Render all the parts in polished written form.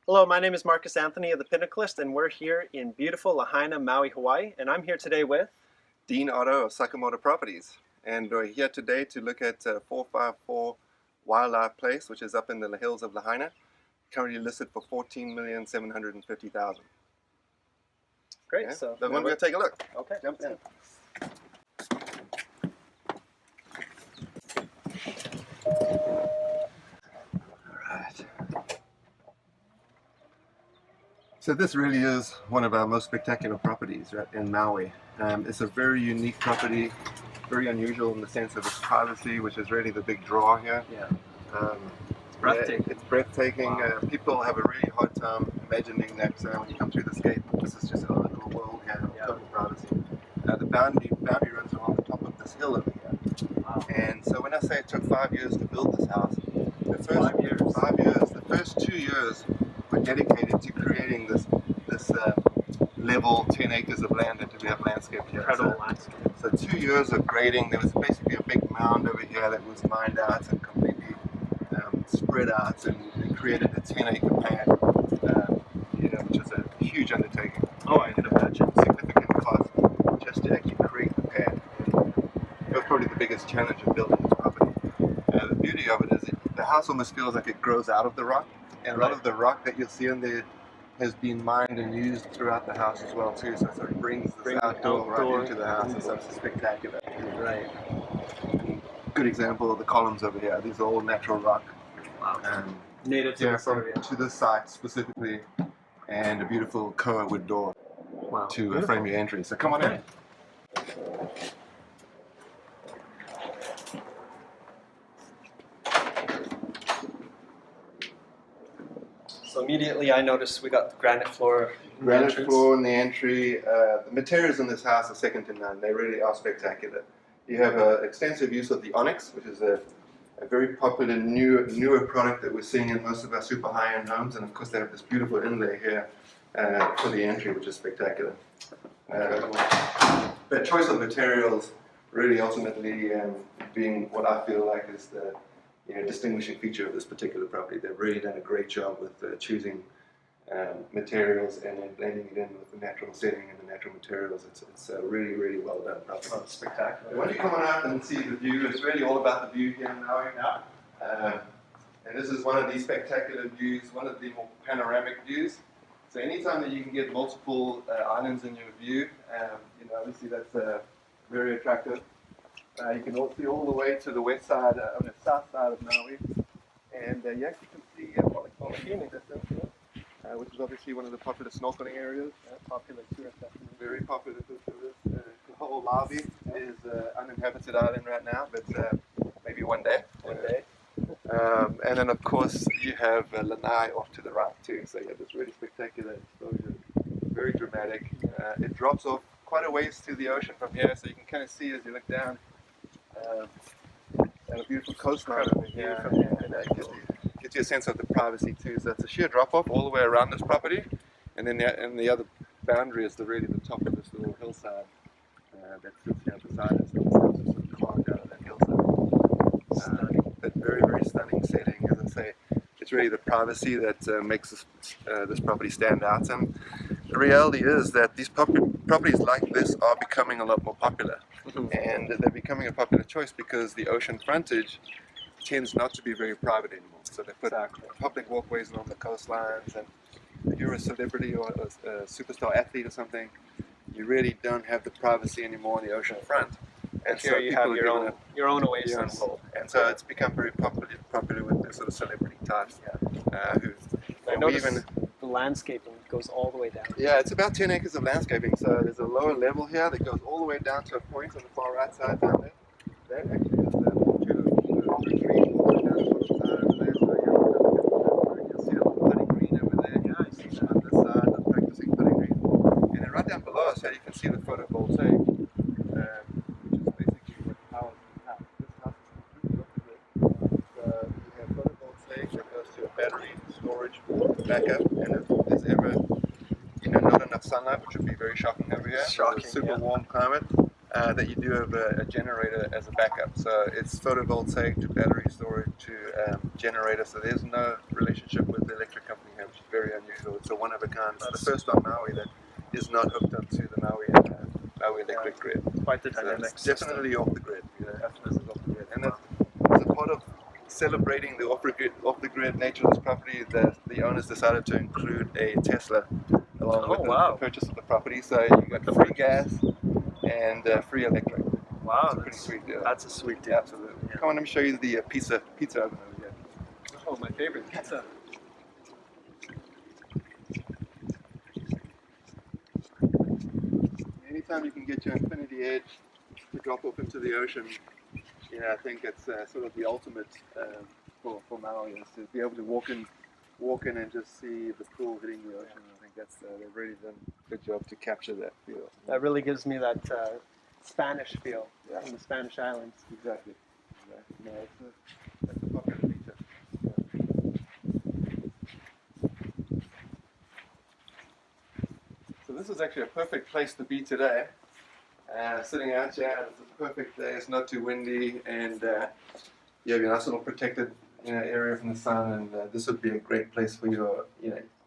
Hello, my name is Marcus Anthony of the Pinnacle List, and we're here in beautiful Lahaina, Maui, Hawaii. And I'm here today with Dean Otto of Sakamoto Properties. And we're here today to look at 454 Wailau Place, which is up in the hills of Lahaina, currently listed for $14,750,000. Great. Yeah? So we're going to take a look. Okay. Jump in. Alright. So this really is one of our most spectacular properties right in Maui. It's a very unique property, very unusual in the sense of its privacy, which is really the big draw here. Yeah. It's breathtaking. It's breathtaking. Wow. People have a really hard time imagining that when you come through this gate, this is just a little world here of total privacy. The boundary runs along the top of this hill over here. Wow. And so when I say it took 5 years to build this house, the first 5 years. 5 years, the first 2 years were dedicated to creating this level 10 acres of land that we have landscaped here. Incredible landscape. So 2 years of grading. There was basically a big mound over here that was mined out and completely spread out and created a 10-acre pad, which is a huge undertaking. Oh, I can imagine. Significant cost just to actually create the pad. It was probably the biggest challenge of building this property. The beauty of it is the house almost feels like it grows out of the rock, and a lot of the rock that you'll see in there has been mined and used throughout the house as well too, so it sort of brings this outdoor right into the house. It's absolutely spectacular. Right. Good example of the columns over here. These are all natural rock. Wow. Native to this area. To this site specifically, and a beautiful koa wood door to frame your entry. So come on in. So immediately I noticed we got the granite floor. Granite floor in the entry. The materials in this house are second to none. They really are spectacular. You have extensive use of the onyx, which is a very popular newer product that we're seeing in most of our super high-end homes, and of course they have this beautiful inlay here for the entry, which is spectacular. The choice of materials really ultimately being what I feel like is the distinguishing feature of this particular property. They've really done a great job with choosing materials and then blending it in with the natural setting and the natural materials. It's a really, really well done property. Oh, it's spectacular. When you come on out and see the view, it's really all about the view here in Maui. And this is one of these spectacular views, one of the more panoramic views. So anytime that you can get multiple islands in your view, obviously that's very attractive. You can all see all the way to the west side, on the south side of Maui, and you actually can see Wailau in the distance here, which is obviously one of the popular snorkeling areas. Popular tourist destination. Very popular for tourists. The whole lobby is uninhabited island right now, but maybe one day. And then of course you have Lanai off to the right too, so you have this really spectacular exposure, very dramatic. It drops off quite a ways to the ocean from here, so you can kind of see as you look down at a beautiful coastline over here from here, and it gives you a sense of the privacy too. So it's a sheer drop off all the way around this property, and then the other boundary is really the top of this little hillside that sits here beside us. So it's sort of carved out of that hillside. But very, very stunning setting. As I say, it's really the privacy that makes this property stand out. And the reality is that these properties like this are becoming a lot more popular. And they're becoming a popular choice because the ocean frontage tends not to be very private anymore. So they put public walkways along the coastlines, and if you're a celebrity or a superstar athlete or something, you really don't have the privacy anymore on the ocean front. And so you have your own oasis. And so it's become very popular with the sort of celebrity types I noticed the landscaping goes all the way down. Yeah, it's about 10 acres of landscaping. So there's a lower level here that goes all the way down to a point on the far right side down there. That actually is two trees all the way down to the side over there. So you'll see a little putting green over there. Yeah, I see that on this side, I'm practicing putting green. And then right down below us here, you can see the photovoltaic, which is basically what powers this house. This house is completely off the grid. So you have photovoltaic that goes to a battery storage backup, and if there's ever not enough sunlight, which would be very shocking over here, Shocking, super warm climate, that you do have a generator as a backup. So it's photovoltaic to battery storage to generator, so there's no relationship with the electric company here, which is very It's a one-of-a-kind. It's the first on Maui that is not hooked up to the Maui electric grid. Quite the So dynamic it's system. definitely off the grid. Definitely off the grid. And as a part of celebrating the off-the-grid nature of this property, the owners decided to include a Tesla along with the purchase of the property. So you get free gas and free electric. Wow, It's a pretty sweet deal. That's a sweet deal. Absolutely. Yeah. Come on, let me show you the pizza oven over here. Oh, my favorite pizza. Anytime you can get your infinity edge to drop off into the ocean, I think it's sort of the ultimate for Maui, is to be able to walk in and just see the pool hitting the ocean. I think they've really done a good job to capture that feel. That really gives me that Spanish feel in the Spanish islands. Exactly. No, that's a popular feature. So this is actually a perfect place to be today. Sitting out here, it's a perfect day. It's not too windy, and you have your nice little protected area from the sun. And this would be a great place for your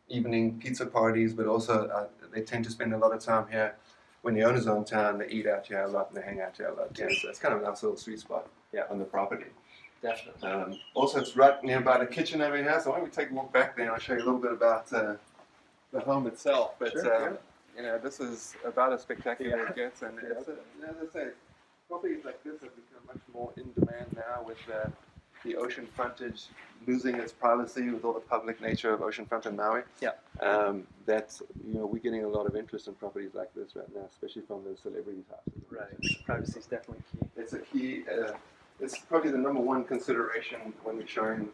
evening pizza parties. But also, they tend to spend a lot of time here. When the owners are in town, they eat out here a lot and they hang out here a lot. Yeah, so it's kind of a nice little sweet spot on the property. Definitely. Also, it's right nearby the kitchen over here. So why don't we take a walk back there and I'll show you a little bit about the home itself. But Sure, this is about as spectacular as it gets. And it's, as I say, properties like this have become much more in demand now with the ocean frontage losing its privacy with all the public nature of oceanfront in Maui. Yeah. That's we're getting a lot of interest in properties like this right now, especially from the celebrities' houses. Right. Privacy is definitely key. It's a key. It's probably the number one consideration when we're showing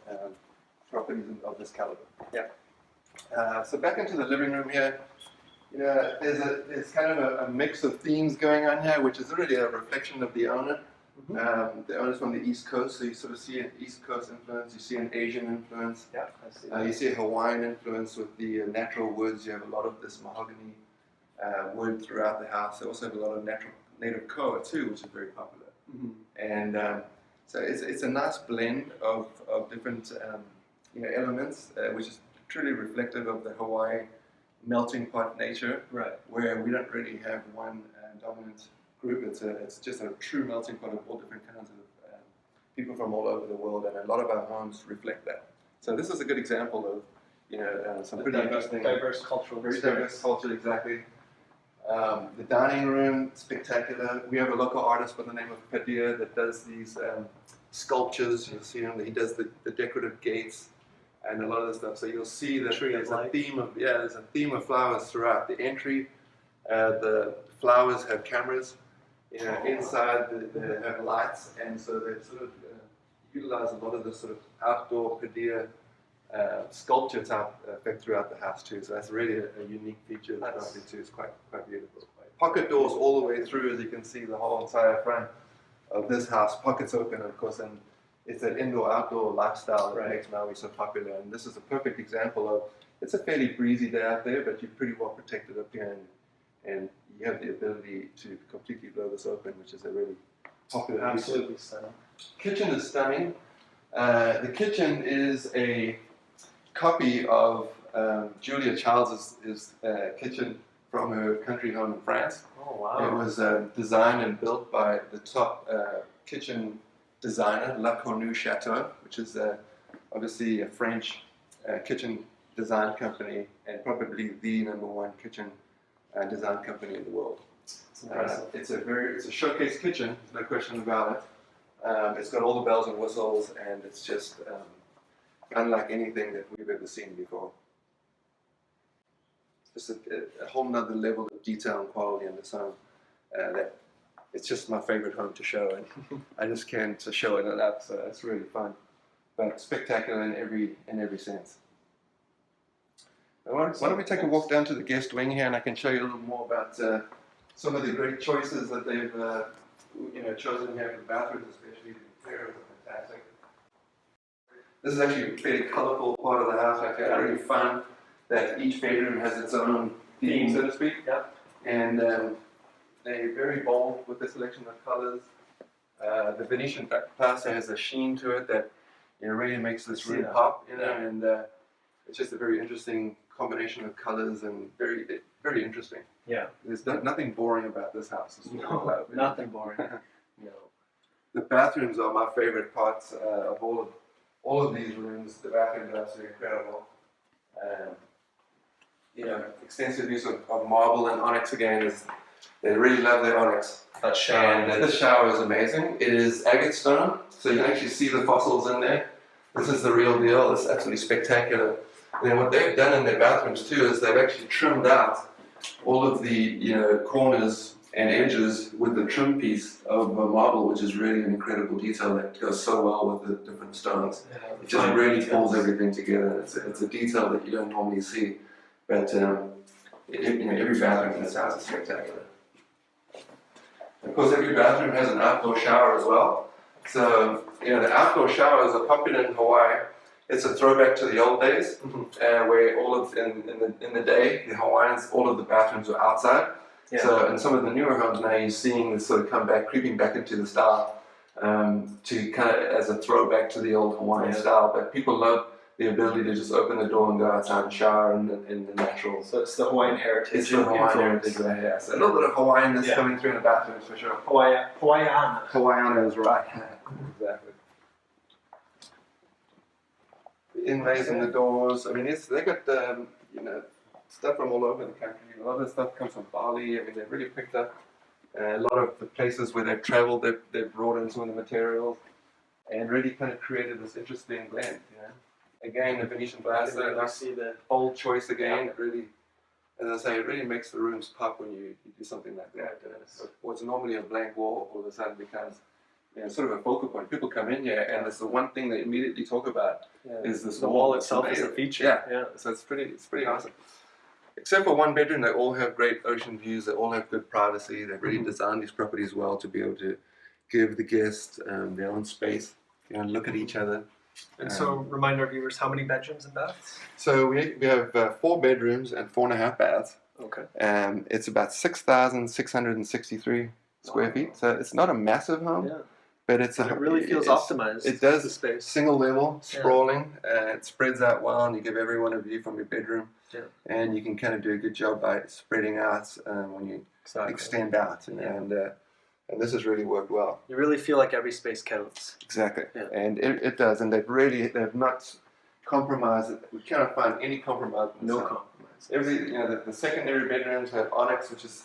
properties of this caliber. Yeah. So back into the living room here. There's kind of a mix of themes going on here, which is really a reflection of the owner. Mm-hmm. The owner's from the East Coast, so you sort of see an East Coast influence, you see an Asian influence, Yeah, I see that. you see a Hawaiian influence with the natural woods. You have a lot of this mahogany wood throughout the house. They also have a lot of native koa too, which is very popular. Mm-hmm. And so it's a nice blend of different elements, which is truly reflective of the Hawaii melting pot nature, Right. where we don't really have one dominant group. It's just a true melting pot of all different kinds of people from all over the world, and a lot of our homes reflect that. So this is a good example of some pretty interesting, diverse cultural very experience. diverse culture. Exactly. The dining room, spectacular. We have a local artist by the name of Padilla that does these sculptures. You'll see him. He does the decorative gates and a lot of the stuff. So you'll see that there's a theme of flowers throughout the entry. The flowers have cameras. Inside they have lights, and so they sort of utilize a lot of the sort of outdoor Padilla sculpture type effect throughout the house too. So that's really a unique feature of the property too. It's quite beautiful. Pocket doors all the way through, as you can see, the whole entire front of this house. Pockets open, of course, and it's an indoor-outdoor lifestyle that makes Maui so popular. And this is a perfect example of. It's a fairly breezy day out there, but you're pretty well protected up here, and you have the ability to completely blow this open, which is a really popular. Absolutely stunning. Kitchen is stunning. The kitchen is a copy of Julia Childs' kitchen from her country home in France. Oh, wow. It was designed and built by the top kitchen designer, La Cornue Chateau, which is obviously a French kitchen design company and probably the number one kitchen design company in the world. It's a showcase kitchen, no question about it. It's got all the bells and whistles, and it's just unlike anything that we've ever seen before. Just a whole nother level of detail and quality in this home. That it's just my favorite home to show, and I just can't show it enough. So it's really fun, but spectacular in every sense. Why don't we take a walk down to the guest wing here, and I can show you a little more about some of the great choices that they've chosen here for the bathrooms, especially the interiors are fantastic. This is actually a fairly colorful part of the house. I find it really fun that each bedroom has its own theme, so to speak. Yeah. And they're very bold with the selection of colors. The Venetian plaster has a sheen to it that really makes this room pop, and it's just a very interesting combination of colors and very, very interesting. Yeah. There's nothing boring about this house. No, nothing boring. No. The bathrooms are my favorite parts of all of these rooms. The bathrooms are absolutely incredible. Extensive use of marble and onyx again. They really love their onyx. That shower. And this shower is amazing. It is agate stone, so you can actually see the fossils in there. This is the real deal. It's absolutely spectacular. And then what they've done in their bathrooms too is they've actually trimmed out all of the corners and edges with the trim piece of marble, which is really an incredible detail that goes so well with the different stones. Yeah, It just really pulls everything together. It's a detail that you don't normally see, but every bathroom in this house is spectacular. Of course, every bathroom has an outdoor shower as well. So, the outdoor showers are popular in Hawaii. It's a throwback to the old days, where in the day, the Hawaiians, all of the bathrooms were outside. Yeah. So, in some of the newer homes now, you're seeing this sort of creeping back into the style, to kind of as a throwback to the old Hawaiian style. But people love the ability to just open the door and go outside and shower in the natural. So it's the Hawaiian heritage. It's the Hawaiian heritage, yeah. So a little bit of Hawaiianness coming through in the bathrooms for sure. Hawaiiana. Hawaiiana is right. Exactly. The inlays in the doors. I mean, they got stuff from all over the country. A lot of the stuff comes from Bali. I mean, they've really picked up a lot of the places where they've traveled. They've brought in some of the materials and really kind of created this interesting blend. Again, the Venetian glass. I see the bold choice again. It really, as I say, it really makes the rooms pop when you do something like that. So what's normally a blank wall all of a sudden becomes sort of a focal point. People come in here, and it's the one thing they immediately talk about is this the wall itself is a feature. Yeah. So it's pretty awesome. Except for one bedroom, they all have great ocean views. They all have good privacy. They've really designed these properties well to be able to give the guests their own space, look at each other. And so, remind our viewers, how many bedrooms and baths? So we have 4 bedrooms and 4.5 baths. Okay. It's about 6,663 square feet. So it's not a massive home, but it really feels optimized. It does. The space. Single level, sprawling. It spreads out well, and you give everyone a view from your bedroom. Yeah. And you can kind of do a good job by spreading out when you extend out, and this has really worked well. You really feel like every space counts. Exactly, and it does, and they've not compromised it. We cannot find any compromise. No compromise. The secondary bedrooms have onyx, which is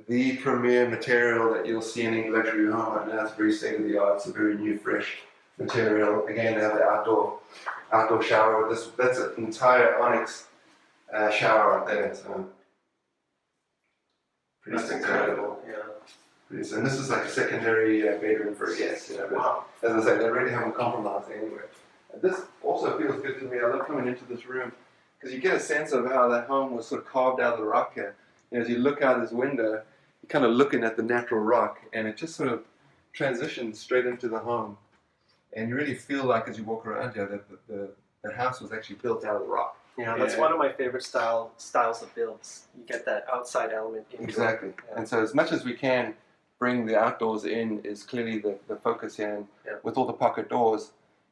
the premier material that you'll see in any luxury home right now. It's very state of the art. It's a very new, fresh material. Again, they have the outdoor shower. That's an entire onyx shower right there. So pretty incredible. Yeah. And this is like a secondary bedroom for a guest, But as I say, they really haven't compromised anywhere. And this also feels good to me. I love coming into this room because you get a sense of how that home was sort of carved out of the rock here. As you look out this window, you're kind of looking at the natural rock, and it just sort of transitions straight into the home. And you really feel like as you walk around here that the house was actually built out of the rock. Yeah, that's one of my favorite styles of builds. You get that outside element into Exactly. it. And so as much as we can bring the outdoors in is clearly the focus here. And with all the pocket doors,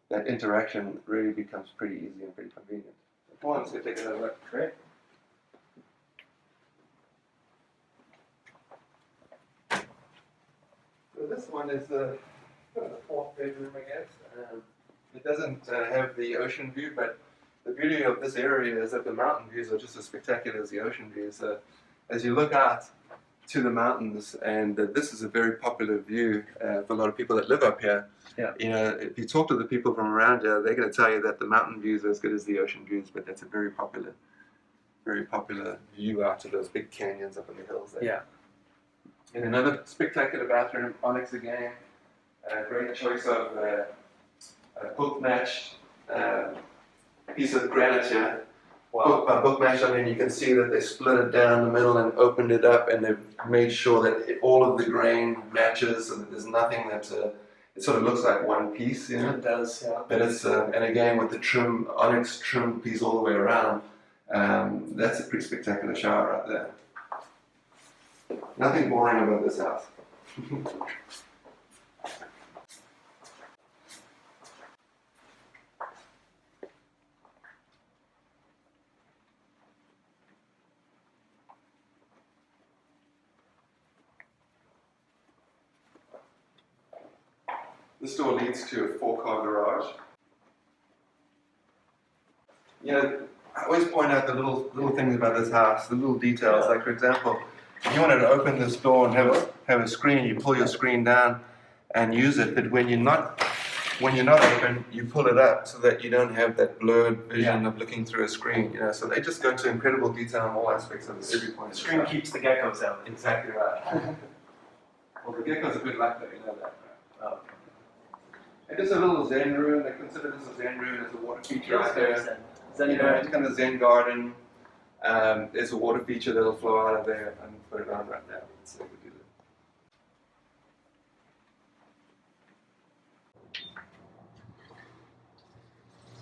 that interaction really becomes pretty easy and pretty convenient. Come on, let's go take another look. Great. So this one is the 4th bedroom, I guess. It doesn't have the ocean view, but the beauty of this area is that the mountain views are just as spectacular as the ocean views. So as you look out to the mountains, and this is a very popular view for a lot of people that live up here. Yeah. If you talk to the people from around here, they're going to tell you that the mountain views are as good as the ocean views, but that's a very popular view out to those big canyons up in the hills there. Yeah. And another spectacular bathroom, onyx again. Great choice of a book-matched piece of granite here. Wow. Book-matched, I mean, you can see that they split it down the middle and opened it up, and they've made sure that all of the grain matches, so that there's nothing that it sort of looks like one piece, It does, yeah. But it's and again with the onyx trim piece all the way around, that's a pretty spectacular shower right there. Nothing boring about this house. This door leads to a 4-car garage. You know, I always point out the little things about this house, the little details. Like, for example, if you wanted to open this door and have a screen, you pull your screen down and use it. But when you're not open, you pull it up so that you don't have that blurred vision of looking through a screen. You know, so they just go into incredible detail on all aspects of every point. The screen keeps the geckos out. Exactly right. Well, the gecko's a good luck though, you know that, right? Oh. And just a little Zen room. They consider this a Zen room. There's a water feature right there. Zen You know, it's kind of Zen garden. There's a water feature that'll flow out of there and put it on right now. Let's see if we do that.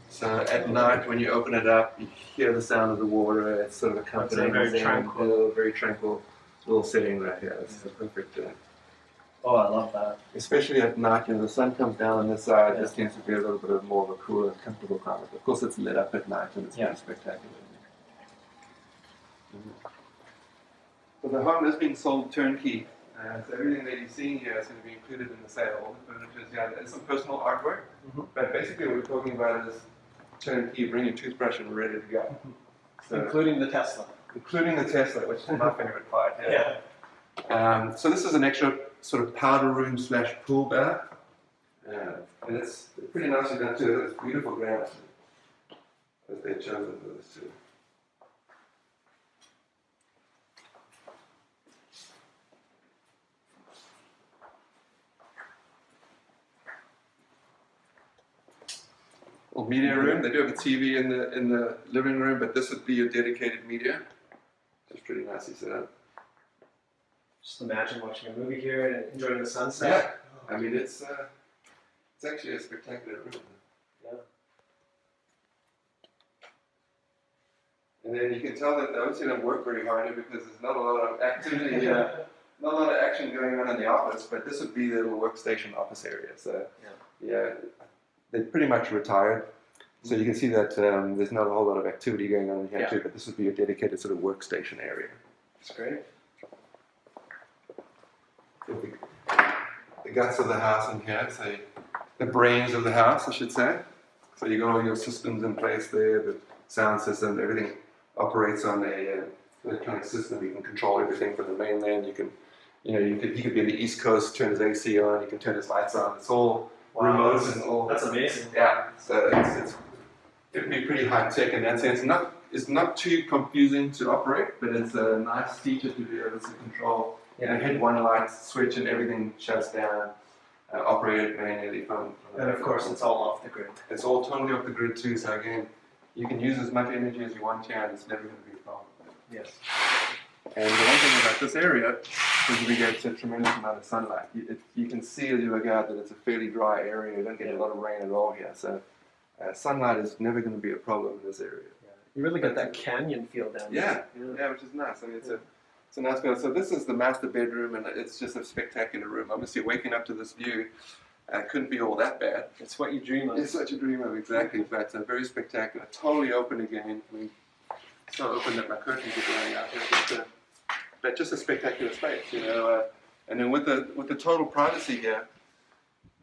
So at night, when you open it up, you hear the sound of the water. It's sort of accompanying very tranquil. very tranquil little setting right here. It's a perfect. Oh, I love that. Especially at night, you know, the sun comes down on this side. This tends to be a little bit of more of a cooler, comfortable climate. Of course, it's lit up at night and it's pretty spectacular. So the home is being sold turnkey. So everything that you're seeing here is going to be included in the sale. All the furniture is here. There's some personal artwork, but basically what we're talking about is turnkey, bring your toothbrush and ready to go. So, including the Tesla. Including the Tesla, which is my favorite part. So this is an extra sort of powder room / pool bath. And it's pretty nicely done too. It's beautiful granite that they've chosen for this too. Well, media room. They do have a TV in the living room, but this would be your dedicated media. It's pretty nicely set up. Just imagine watching a movie here and enjoying the sunset. Yeah, I mean it's actually a spectacular room. Yeah. And then you can tell that they obviously don't work very hard here because there's not a lot of activity, not a lot of action going on in the office. But this would be the little workstation office area. So they're pretty much retired. So you can see that there's not a whole lot of activity going on in here too. But this would be a dedicated sort of workstation area. That's great. The guts of the house in here, so the brains of the house, I should say. So you got all your systems in place there, the sound system, everything operates on a electronic system. You can control everything from the mainland. You can, he could be in the East Coast, turn his AC on, you can turn his lights on. It's all remote and all. That's amazing. Yeah, so it'd be pretty high tech in that sense. It's not too confusing to operate, but it's a nice feature to be able to control. Hit one light switch and everything shuts down, operated manually from. And of course, it's all off the grid. It's all totally off the grid too. So again, you can use as much energy as you want here, and it's never going to be a problem. Yes. And the one thing about this area is we get a tremendous amount of sunlight. You can see as you look out that it's a fairly dry area. You don't get a lot of rain at all here. So sunlight is never going to be a problem in this area. Yeah. You really get that canyon feel down there. Yeah, which is nice. I mean, it's a nice feel. So this is the master bedroom, and it's just a spectacular room. Obviously, waking up to this view couldn't be all that bad. It's what you dream of. It's what you dream of, exactly. But very spectacular. Totally open again. I mean, so open that my curtains are blowing out here. But just a spectacular space, And then with the total privacy here,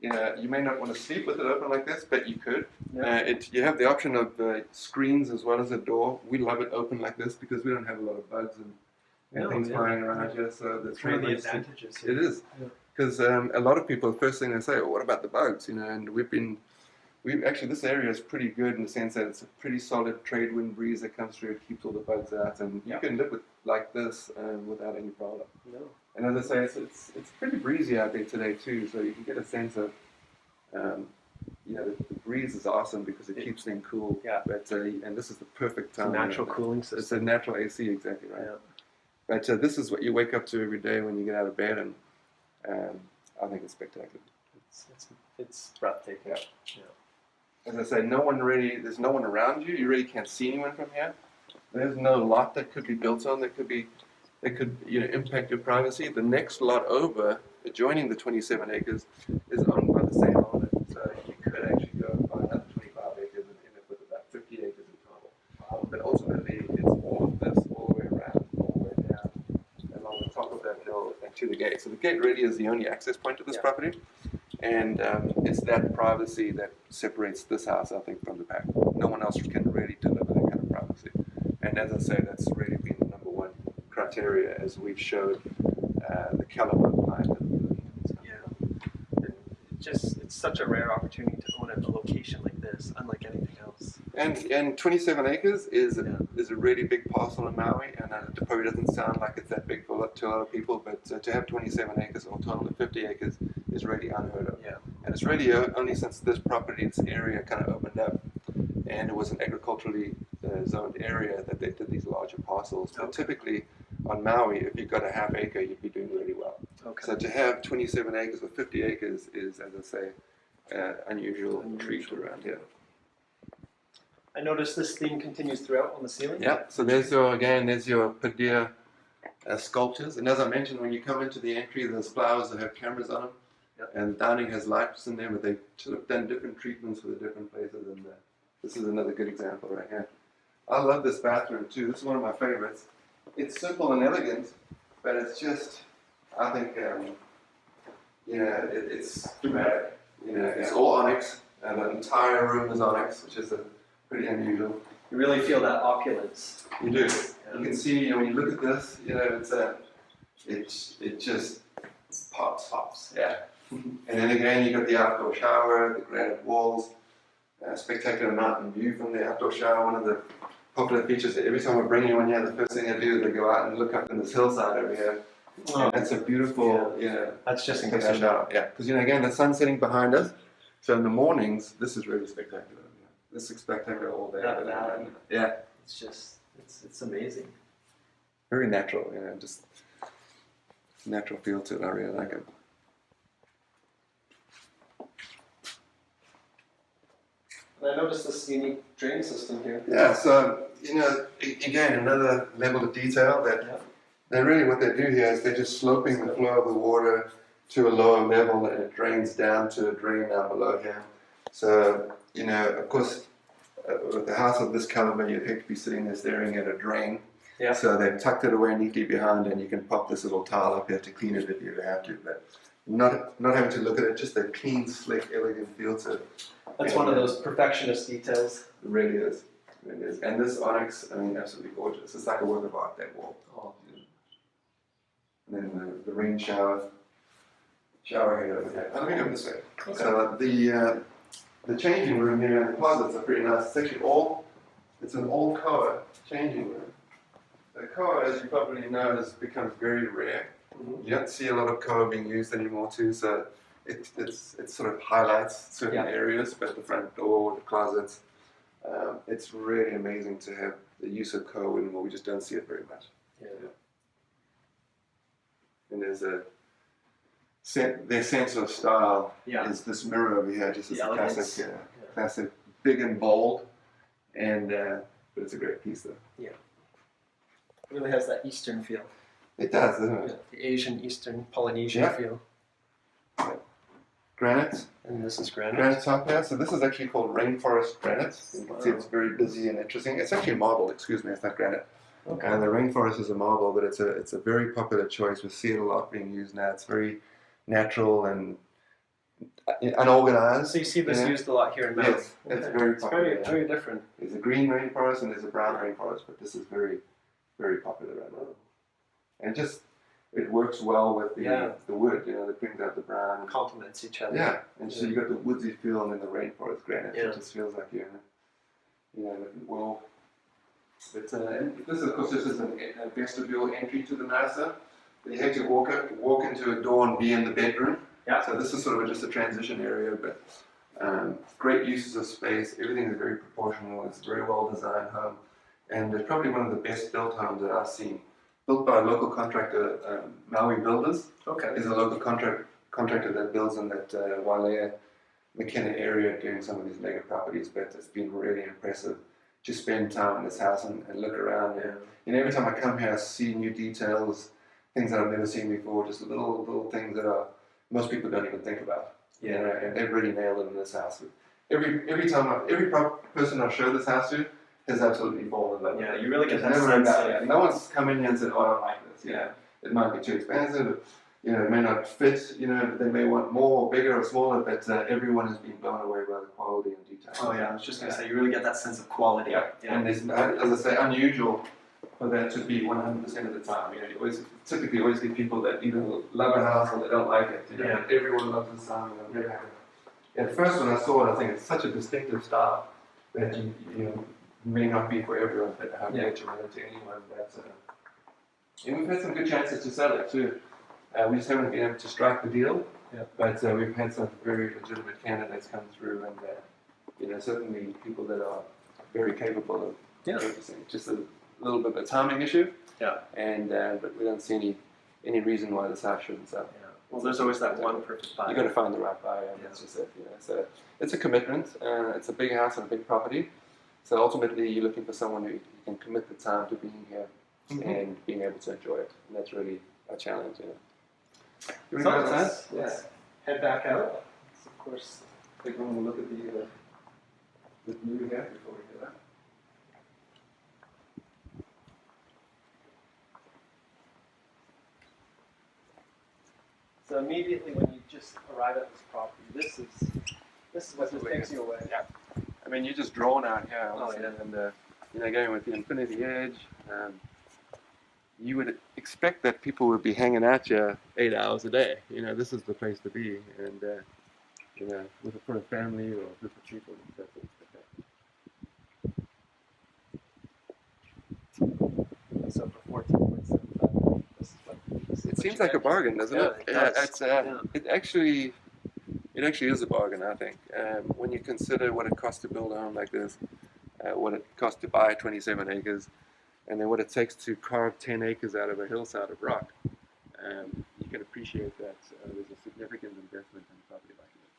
you may not want to sleep with it open like this, but you could. Yeah. You have the option of screens as well as a door. We love it open like this because we don't have a lot of bugs and things flying around here. So that's one of the advantages. It is. Because a lot of people, the first thing they say, well, what about the bugs? And actually, this area is pretty good in the sense that it's a pretty solid trade wind breeze that comes through. It keeps all the bugs out, and you can live with like this without any problem. No. And as I say, it's pretty breezy out there today too, so you can get a sense of, the breeze is awesome because it keeps things cool. Yeah. But and this is the perfect time. It's a natural cooling system. It's a natural AC, exactly right. Yeah. But this is what you wake up to every day when you get out of bed, and I think it's spectacular. It's breathtaking. Yeah. As I say, there's no one around you. You really can't see anyone from here. There's no lot that could be built on that could impact your privacy. The next lot over, adjoining the 27 acres, is owned by the same owner. So you could actually go and buy another 25 acres and end up with about 50 acres in total. But ultimately, it's all of this, all the way around, all the way down, along the top of that hill and to the gate. So the gate really is the only access point to this property. And it's that privacy that separates this house, I think, from the pack. No one else can really deliver that kind of privacy. And as I say, that's really been the number one criteria as we've showed the caliber behind it. Yeah. It's such a rare opportunity to own a location like this, unlike anything else. And 27 acres is a really big parcel in Maui, and it probably doesn't sound like it's that big to a lot of people, but to have 27 acres or a total of 50 acres is really unheard of. Yeah. And it's really only since this property, this area kind of opened up, and it was an agriculturally zoned area that they did these larger parcels. But typically on Maui, if you've got a half acre, you'd be doing really well. Okay. So to have 27 acres or 50 acres is, as I say, unusual treat around here. I noticed this theme continues throughout on the ceiling. Yeah, so there's your Padilla sculptures. And as I mentioned, when you come into the entry, there's flowers that have cameras on them. Yep. And the dining has lights in there, but they've sort of done different treatments for the different places. And this is another good example right here. I love this bathroom too. This is one of my favorites. It's simple and elegant, but it's just, I think, it's dramatic. It's all onyx, and the entire room is onyx, which is pretty unusual. You really feel that opulence. You do. You can see, when you look at this, it just pops. Yeah. And then again, you got the outdoor shower, the granite walls, spectacular mountain view from the outdoor shower. One of the popular features that every time I bring anyone here, the first thing I do is I go out and look up in this hillside over here. Oh. And that's a beautiful, That's just incredible shower. Yeah, because again, the sun's setting behind us, so in the mornings, this is really spectacular. This is spectacular all day. Yeah, it's amazing. Very natural, just natural feel to it. I really like it. And I noticed this unique drain system here. Yeah, so, again, another level of detail that really what they do here is they're just sloping the flow of the water to a lower level, and it drains down to a drain down below here. So, of course, with a house of this caliber, you'd hate to be sitting there staring at a drain. Yeah. So they've tucked it away neatly behind, and you can pop this little tile up here to clean it if you ever have to. But not having to look at it, just a clean, slick, elegant feel to it. That's one of those perfectionist details. It really is. It really is. And this onyx, absolutely gorgeous. It's like a work of art, that wall. Oh. And then the rain shower head over there. Let me go this way. Okay. So the changing room here and the closets are pretty nice. It's actually it's an all koa changing room. The koa, as you probably know, has become very rare. Mm-hmm. You don't see a lot of koa being used anymore too, so it sort of highlights certain areas, but the front door, the closets, it's really amazing to have the use of koa anymore. We just don't see it very much. Yeah. And there's their sense of style is this mirror over here, just as a classic, big and bold, and but it's a great piece though. Yeah. It really has that Eastern feel. It does, doesn't it? Yeah, the Asian, Eastern, Polynesian feel. Yeah. Granite. And this is granite. Granite top here. So this is actually called rainforest granite. You can see it's very busy and interesting. It's actually marble, it's not granite. Okay. And the rainforest is a marble, but it's a very popular choice. We see it a lot being used now. It's very natural and unorganized. So you see this used a lot here in Maui. Yes, it's very popular. It's very different. There's a green rainforest and there's a brown rainforest, but this is very, very popular right now. And it works well with the wood, that brings out the brown. Complements each other. Yeah, and so you got the woodsy feel and then the rainforest granite. It just feels like you're well. But this is a vestibule entry to the NASA. You had to walk into a door and be in the bedroom. Yeah. So this is sort of just a transition area, but great uses of space. Everything is very proportional. It's a very well designed home, and it's probably one of the best built homes that I've seen. Built by a local contractor, Maui Builders. Okay. Is a local contractor that builds in that Wailau, McKenna area doing some of these mega properties. But it's been really impressive. Just spend time in this house and look around. And every time I come here, I see new details, things that I've never seen before. Just little things that most people don't even think about. And they've really nailed it in this house. Every person I show this house to has absolutely fallen in love. Yeah, you really get that sense. No one's come in here and said, "Oh, I don't like this." It might be too expensive. it may not fit. They may want more, or bigger, or smaller, but everyone has been blown away by the quality and detail. Oh yeah, I was just going to say, you really get that sense of quality. Yeah, and it's, as I say, unusual for that to be 100% of the time. You typically always get people that either love a house or they don't like it. But everyone loves the sound. At first, when I saw it, I think it's such a distinctive style that you may not be for everyone, but I have yet to run into anyone that's. And we've had some good chances to sell it too. We just haven't been able to strike the deal. Yeah. But we've had some very legitimate candidates come through, and certainly people that are very capable of purchasing. Just a little bit of a timing issue. Yeah. And but we don't see any reason why this house shouldn't sell. Yeah. Well, there's always that one perfect buyer. You got to find the right buyer, and that's just it. So it's a commitment. It's a big house and a big property. So ultimately, you're looking for someone who can commit the time to being here and being able to enjoy it. And that's really a challenge. You want to go outside? Let's head back out. Let's, of course, take one more look at the view here before we do that. So immediately when you just arrive at this property, this is what just takes you away. Yeah. I mean, you're just drawn out here, and going with the infinity edge. You would expect that people would be hanging out here 8 hours a day. This is the place to be, and for a family or a group of people, that's what So for 14.75, this is what. It seems like a bargain, doesn't it? Yeah, it actually is a bargain, I think. When you consider what it costs to build a home like this, what it costs to buy 27 acres, and then what it takes to carve 10 acres out of a hillside of rock, you can appreciate that there's a significant investment in a property like this.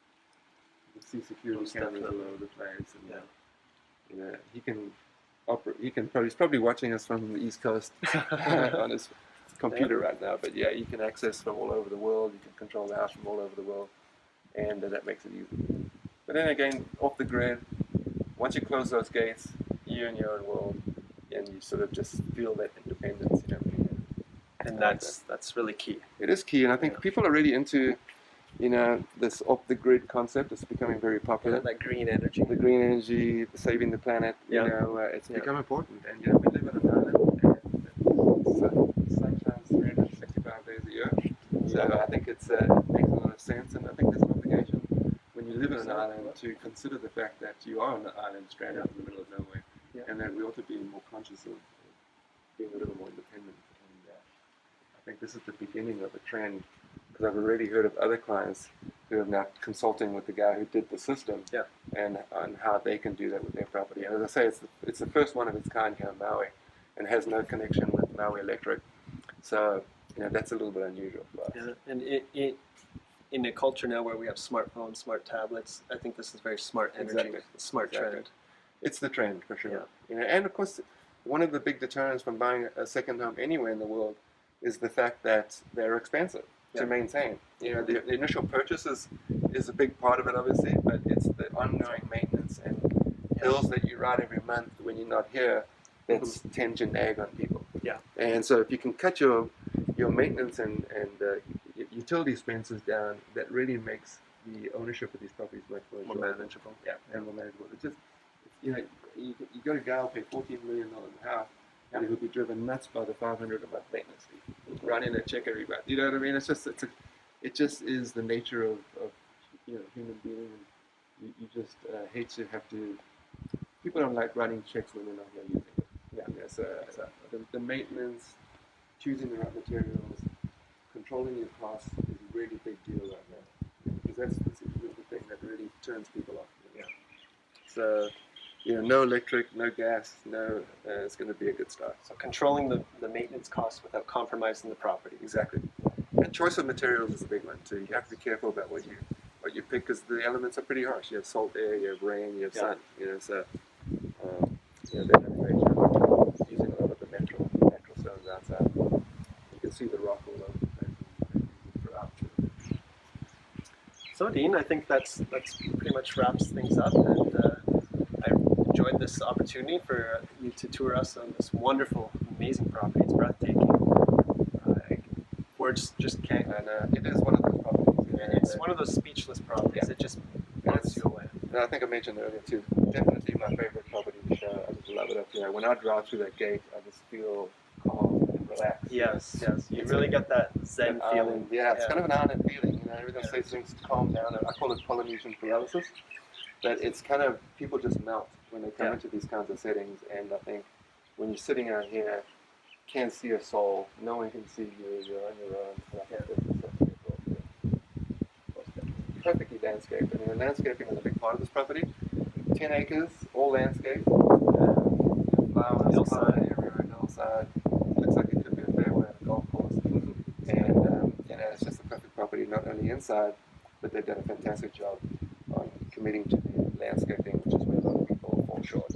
You can see security cameras all over the place, and he's probably watching us from the East Coast on his computer right now, but you can access from all over the world. You can control the house from all over the world, and that makes it easy. But then again, off the grid, once you close those gates, you're in your own world, and you sort of just feel that independence. And that's really key. It is key, and I think people are really into this off the grid concept. It's becoming very popular. That green energy. The green energy, saving the planet. It's become important, and we live in an island, and sun shines 365 days a year. So I think it makes a lot of sense, and I think there's an obligation when you live in an island to consider the fact that you are on an island stranded in the middle of nowhere, and that we ought to be more conscious of being a little more independent. And I think this is the beginning of a trend, because I've already heard of other clients who are now consulting with the guy who did the system, and on how they can do that with their property. And as I say, it's the first one of its kind here in Maui, and has no connection with Maui Electric. So that's a little bit unusual for us. Yeah, and in a culture now where we have smartphones, smart tablets, I think this is very smart energy, smart trend. It's the trend for sure. And of course, one of the big deterrents from buying a second home anywhere in the world is the fact that they're expensive to maintain. The initial purchase is a big part of it, obviously, but it's the ongoing maintenance and bills that you write every month when you're not here that's tend to nag on people. And so if you can cut your maintenance and utility expenses down, that really makes the ownership of these properties much more manageable. And more manageable. It's just, you got a guy who'll pay $14 million a house, and he'll be driven nuts by the $500 a month maintenance fee. Run in and check every month. You know what I mean? It just is the nature of human being. And you just hate to have to. People don't like writing checks when they're not here using it. So the maintenance, choosing the right materials, controlling your costs is a really big deal right now, because that's the thing that really turns people off. So, no electric, no gas, it's going to be a good start. So controlling the maintenance costs without compromising the property. Exactly. And choice of materials is a big one too. You have to be careful about what you pick, because the elements are pretty harsh. You have salt air, you have rain, you have sun. So they have to make sure using a lot of the natural stones outside. You can see the rock all over the place throughout. So Dean, I think that's pretty much wraps things up, and I enjoyed this opportunity for you to tour us on this wonderful, amazing property. It's breathtaking. Words just can't. And it is one of those properties. It's one of those speechless properties. Yeah. It just blows you away. And I think I mentioned earlier too, definitely my favorite property to show. I just love it up here. When I drive through that gate, I just feel calm and relaxed. Yes. You really get that Zen feeling. Yeah, it's kind of an island feeling. Everything seems to calm down. I call it Polynesian paralysis. But it's kind of, people just melt when they come into these kinds of settings. And I think when you're sitting out here, can't see a soul, no one can see you, you're on your own. And I think that's such a good thing. Perfectly landscaped. I mean, landscaping is a big part of this property. 10 acres, all landscaped. Flowers, Hillside. everywhere, hillside. Looks like it could be a fairway and a golf course. And it's just a perfect property, not only inside, but they've done a fantastic job on committing to the landscaping, which is where a lot of people fall short.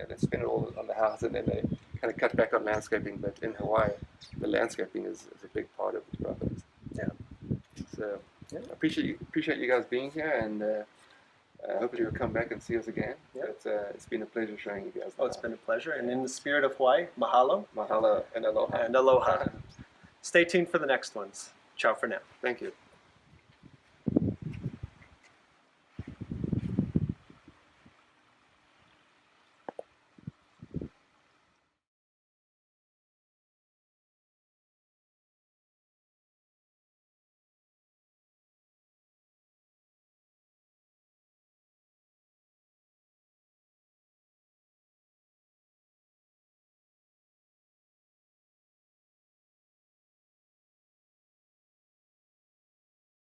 They spend it all on the house and then they kind of cut back on landscaping. But in Hawaii, the landscaping is a big part of the properties. So I appreciate you guys being here, and hopefully you'll come back and see us again. But, it's been a pleasure showing you guys. Oh, it's been a pleasure. And in the spirit of Hawaii, mahalo. Mahalo and aloha. And aloha. Stay tuned for the next ones. Ciao for now. Thank you.